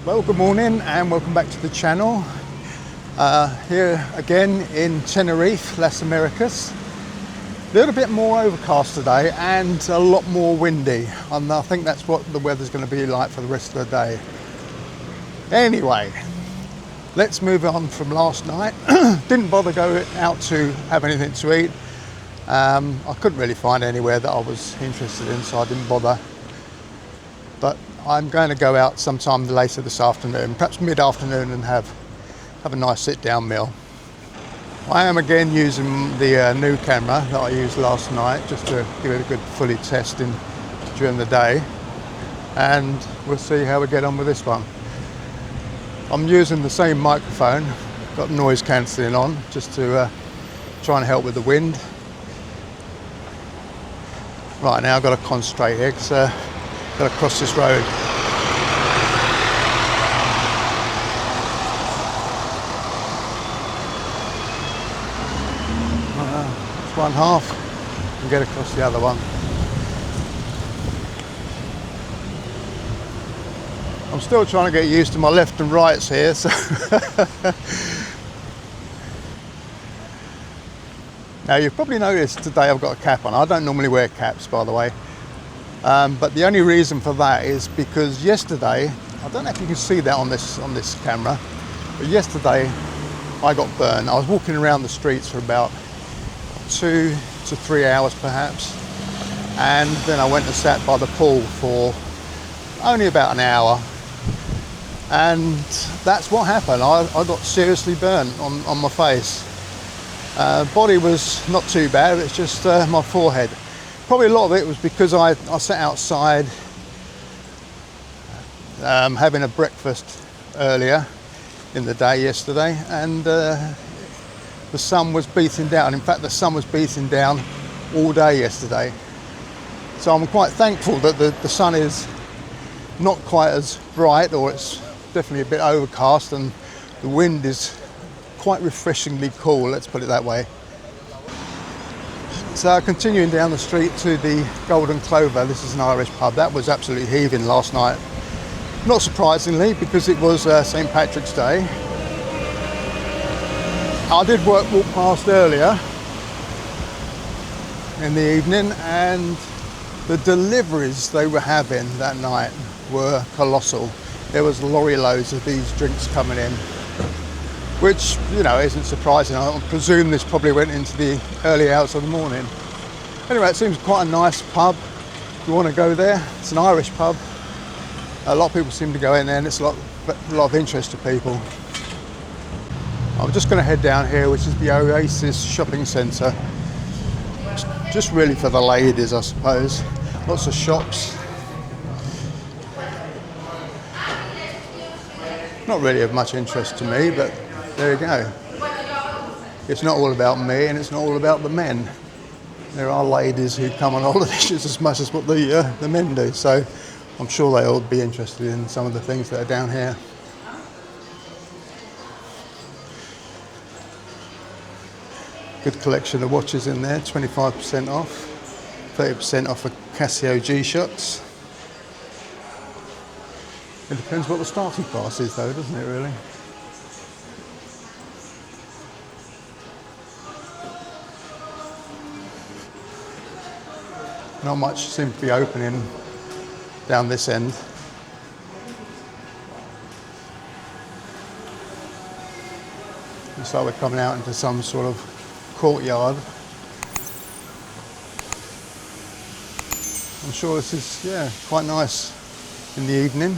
Well, good morning and welcome back to the channel. Here again in Tenerife, Las Américas. A little bit more overcast today and a lot more windy, and I think that's what the weather's going to be like for the rest of the day. Anyway, let's move on from last night. Didn't bother going out to have anything to eat. I couldn't really find anywhere that I was interested in, so I didn't bother. But I'm going to go out sometime later this afternoon, perhaps mid-afternoon, and have a nice sit-down meal. I am again using the new camera that I used last night, just to give it a good fully testing during the day, and we'll see how we get on with this one. I'm using the same microphone, got noise cancelling on, just to try and help with the wind. Right, now I've got to concentrate here because I've got to cross this road. It's one half and get across the other one. I'm still trying to get used to my left and rights here, so now you've probably noticed today I've got a cap on. I don't normally wear caps, by the way. But the only reason for that is because yesterday, I don't know if you can see that on this camera, but yesterday I got burned. I was walking around the streets for about 2 to 3 hours perhaps, and then I went and sat by the pool for only about an hour, and that's what happened. I got seriously burnt on my face. Body was not too bad, it's just my forehead. Probably a lot of it was because I sat outside having a breakfast earlier in the day yesterday, and the sun was beating down. In fact, the sun was beating down all day yesterday. So I'm quite thankful that the sun is not quite as bright, or it's definitely a bit overcast, and the wind is quite refreshingly cool, let's put it that way. So continuing down the street to the Golden Clover, this is an Irish pub. That was absolutely heaving last night. Not surprisingly, because it was St. Patrick's Day. I did walk past earlier in the evening, and the deliveries they were having that night were colossal. There was lorry loads of these drinks coming in, which, you know, isn't surprising. I presume this probably went into the early hours of the morning. Anyway, it seems quite a nice pub. If you want to go there, it's an Irish pub. A lot of people seem to go in there, and it's a lot of interest to people. I'm just going to head down here, which is the Oasis shopping centre. Just really for the ladies, I suppose. Lots of shops. Not really of much interest to me, but there you go. It's not all about me, and it's not all about the men. There are ladies who come on holidays just as much as what the men do, so I'm sure they'll be interested in some of the things that are down here. Good collection of watches in there, 25% off, 30% off of Casio G-Shocks. It depends what the starting price is though, doesn't it really? Not much seems to be opening down this end. Looks like we're coming out into some sort of courtyard. I'm sure this is, yeah, quite nice in the evening.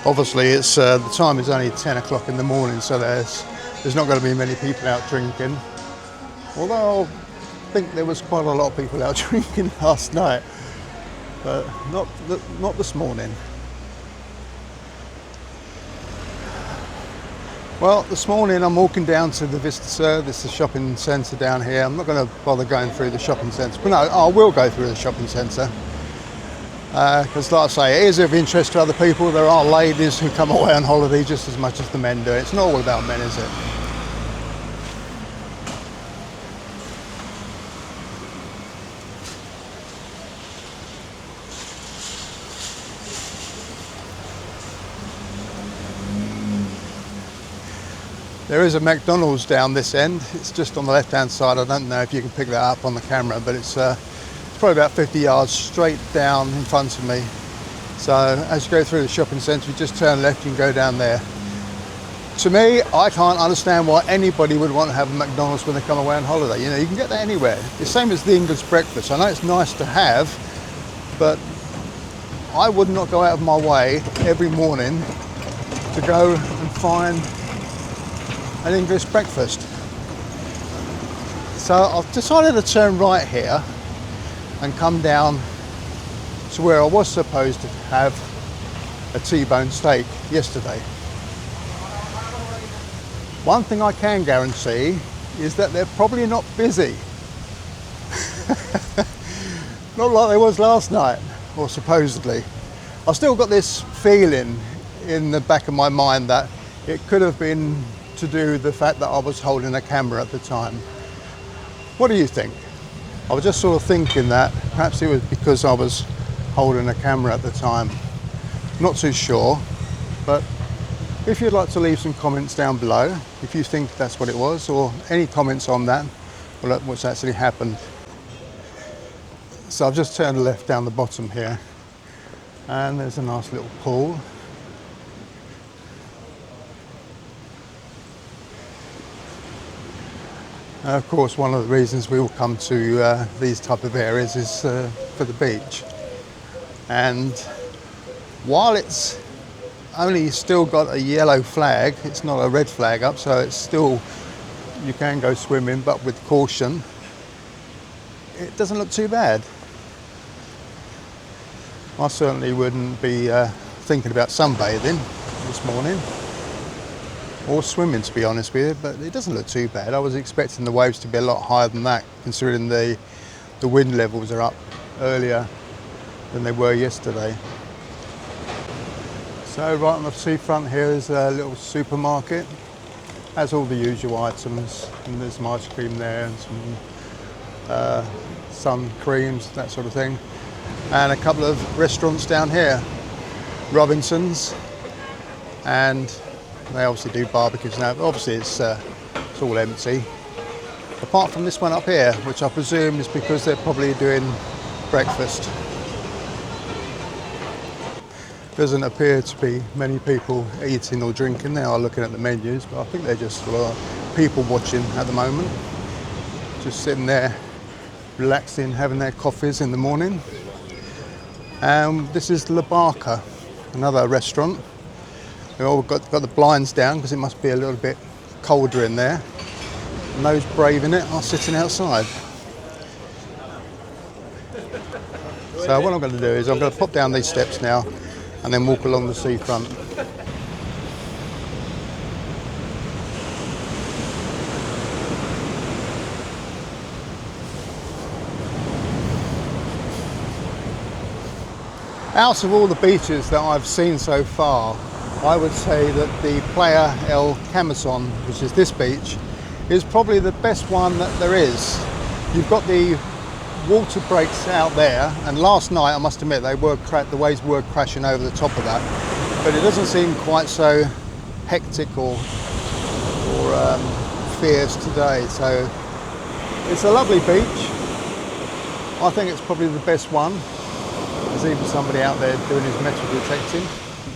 Obviously, it's the time is only 10 o'clock in the morning, so there's not going to be many people out drinking. Although I think there was quite a lot of people out drinking last night, but not this morning. Well, this morning I'm walking down to the Vista Sur. This is the shopping centre down here. I'm not going to bother going through the shopping centre, but no, I will go through the shopping centre. Because like I say, it is of interest to other people. There are ladies who come away on holiday just as much as the men do. It's not all about men, is it? There is a McDonald's down this end. It's just on the left hand side. I don't know if you can pick that up on the camera, but it's probably about 50 yards straight down in front of me. So as you go through the shopping centre, you just turn left and go down there. To me, I can't understand why anybody would want to have a McDonald's when they come away on holiday. You know, you can get that anywhere. The same as the English breakfast. I know it's nice to have, but I would not go out of my way every morning to go and find an English breakfast. So I've decided to turn right here and come down to where I was supposed to have a T-bone steak yesterday. One thing I can guarantee is that they're probably not busy. Not like they was last night, or supposedly. I've still got this feeling in the back of my mind that it could have been to do with the fact that I was holding a camera at the time. What do you think? I was just sort of thinking that perhaps it was because I was holding a camera at the time. Not too sure, but if you'd like to leave some comments down below, if you think that's what it was, or any comments on that, or what's actually happened. So I've just turned left down the bottom here, and there's a nice little pool. Of course, one of the reasons we all come to these type of areas is for the beach. And while it's only still got a yellow flag, it's not a red flag up, so it's still, you can go swimming, but with caution. It doesn't look too bad. I certainly wouldn't be thinking about sunbathing this morning, or swimming, to be honest with you, but it doesn't look too bad. I was expecting the waves to be a lot higher than that, considering the wind levels are up earlier than they were yesterday. So right on the seafront here is a little supermarket. Has all the usual items, and there's some ice cream there and some sun creams, that sort of thing. And a couple of restaurants down here, Robinson's, and they obviously do barbecues now. Obviously it's all empty, apart from this one up here, which I presume is because they're probably doing breakfast. Doesn't appear to be many people eating or drinking. They are looking at the menus, but I think they're just people watching at the moment, just sitting there relaxing, having their coffees in the morning. This is La Barca, another restaurant. They've all got the blinds down because it must be a little bit colder in there. And those braving it are sitting outside. So what I'm going to do is I'm going to pop down these steps now and then walk along the seafront. Out of all the beaches that I've seen so far, I would say that the Playa del Camison, which is this beach, is probably the best one that there is. You've got the water breaks out there, and last night I must admit the waves were crashing over the top of that, but it doesn't seem quite so hectic or fierce today. So it's a lovely beach. I think it's probably the best one. There's even somebody out there doing his metal detecting.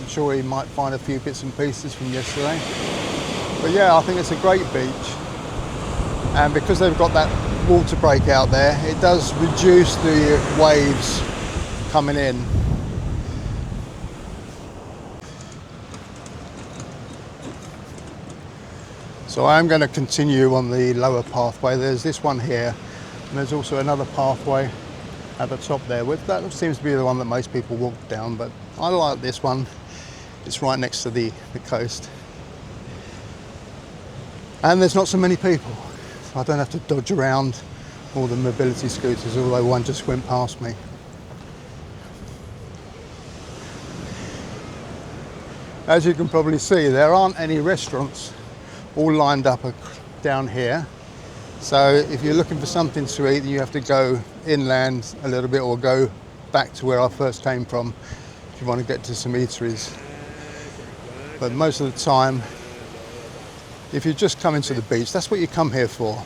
I'm sure he might find a few bits and pieces from yesterday. But yeah, I think it's a great beach. And because they've got that water break out there, it does reduce the waves coming in. So I'm going to continue on the lower pathway. There's this one here, and there's also another pathway at the top there. That seems to be the one that most people walk down, but I like this one. It's right next to the coast. And there's not so many people. So I don't have to dodge around all the mobility scooters, although one just went past me. As you can probably see, there aren't any restaurants all lined up down here. So if you're looking for something to eat, you have to go inland a little bit or go back to where I first came from if you want to get to some eateries. But most of the time, if you're just coming to the beach, that's what you come here for.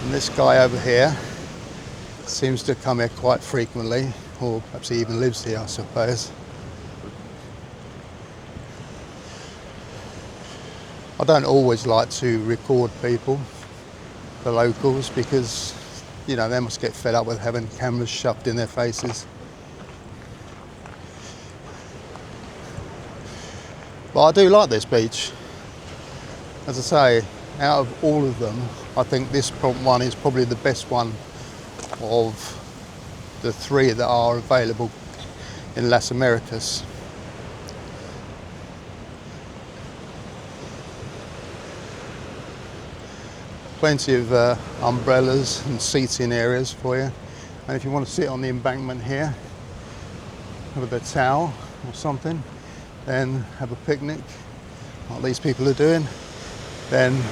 And this guy over here seems to come here quite frequently, or perhaps he even lives here, I suppose. I don't always like to record people, the locals, because, you know, they must get fed up with having cameras shoved in their faces. But I do like this beach. As I say, out of all of them, I think this one is probably the best one of the 3 that are available in Las Americas. Plenty of umbrellas and seating areas for you, and if you want to sit on the embankment here with a towel or something, then have a picnic like these people are doing, then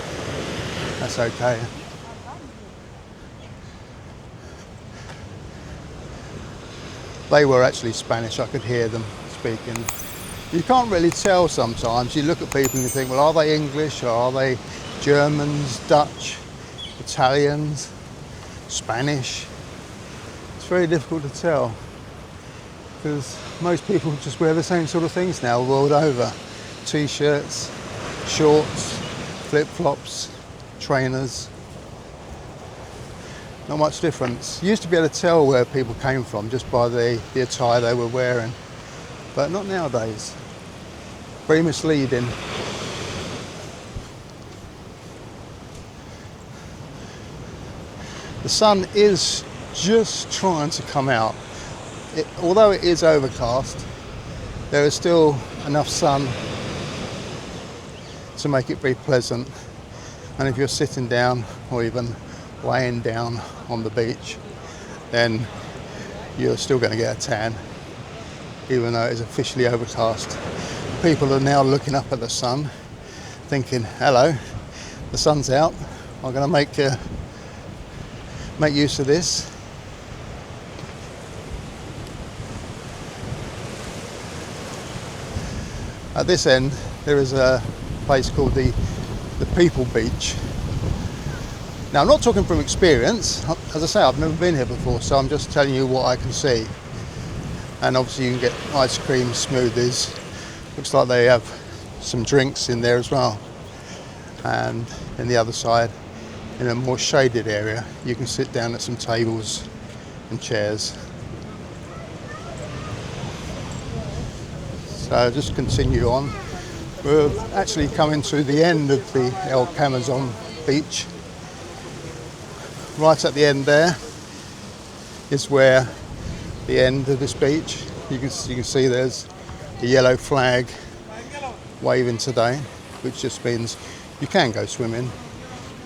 that's okay. They were actually Spanish, I could hear them speaking. You can't really tell sometimes. You look at people and you think, well, are they English or are they Germans, Dutch, Italians, Spanish? It's very difficult to tell because most people just wear the same sort of things now world over. T-shirts, shorts, flip-flops, trainers. Not much difference. You used to be able to tell where people came from just by the attire they were wearing, but not nowadays. Very misleading. The sun is just trying to come out. Although it is overcast, there is still enough sun to make it very pleasant. And if you're sitting down or even laying down on the beach, then you're still going to get a tan, even though it's officially overcast. People are now looking up at the sun, thinking, hello, the sun's out, I'm going to make use of this. At this end, there is a place called the People Beach. Now, I'm not talking from experience. As I say, I've never been here before, so I'm just telling you what I can see. And obviously you can get ice cream, smoothies. Looks like they have some drinks in there as well. And in the other side, in a more shaded area, you can sit down at some tables and chairs. So just continue on. We're actually coming to the end of the Camison Beach. Right at the end there is where the end of this beach. You can see there's a yellow flag waving today, which just means you can go swimming,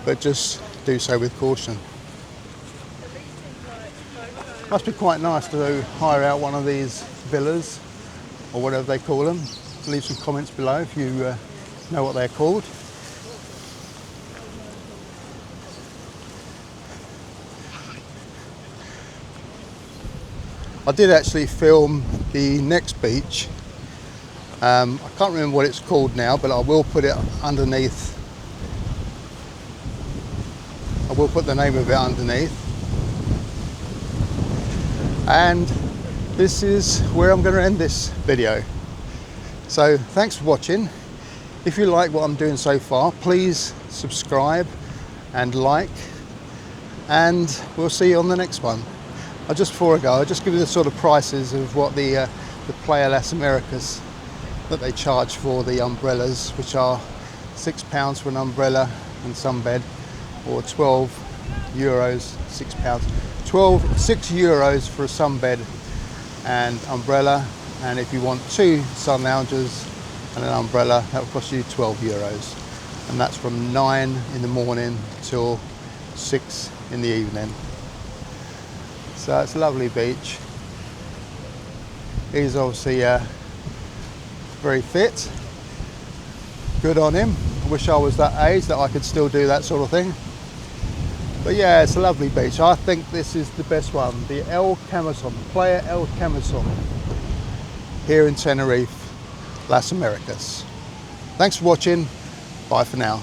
but just do so with caution. Must be quite nice to hire out one of these villas or whatever they call them. Leave some comments below if you know what they're called. I did actually film the next beach. I can't remember what it's called now, but I will put it underneath. I will put the name of it underneath. And this is where I'm going to end this video. So thanks for watching. If you like what I'm doing so far, please subscribe and like, and we'll see you on the next one. Just before I go, I'll just give you the sort of prices of what the Playa de Las Américas that they charge for the umbrellas, which are £6 for an umbrella and sunbed, or €12, £6. 6 euros for a sunbed and umbrella, and if you want 2 sun loungers and an umbrella, that will cost you €12, and that's from 9 in the morning till 6 in the evening. So it's a lovely beach. He's obviously very fit. Good on him. I wish I was that age that I could still do that sort of thing. But yeah, it's a lovely beach. I think this is the best one. The Camison, Playa El Camison, here in Tenerife, Las Americas. Thanks for watching. Bye for now.